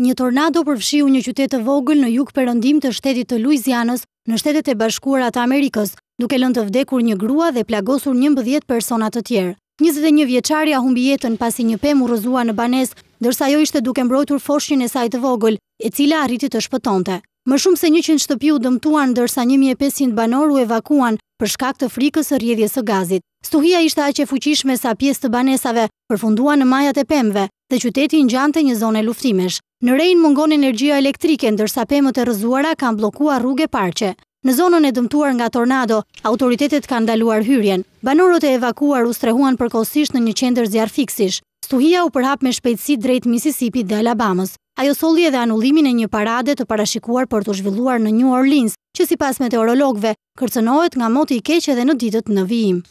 Një tornado përfshiu një qytet të vogël në jug perëndim të shtetit të Luizianës në Shtetet e Bashkuara të Amerikës, duke lënë të vdekur një grua dhe plagosur 11 persona të tjerë. 21 vjeçaria humbi jetën pasi një pemë u rrëzua në banesë, ndërsa ajo ishte duke mbrojtur foshnjën e saj të vogël, e cila arriti të shpëtonte. Më shumë se 100 shtëpi u dëmtuan, ndërsa 1500 banor u evakuan për shkak të frikës së rrjedhjes së gazit. Stuhia ishte aq e fuqishme sa pjesë të banesave përfunduan në majat e pemëve dhe qyteti ngjante një zonë luftimesh. Në Rejn mungon energjia elektrike, ndërsa pemët e rrëzuara kanë bllokuar rrugë parqe. Në zonën e dëmtuar nga tornado, autoritetet kanë ndaluar hyrjen. Banorët e evakuar u strehuan përkohësisht në një qendër zjarrfiksish. Stuhia u përhap me shpejtësi drejt Mississipit dhe Alabamës. Ajo solli edhe anullimin e një parade të parashikuar për të zhvilluar në New Orleans, që sipas meteorologëve kërcënohet nga moti i keq edhe në ditët në vijim.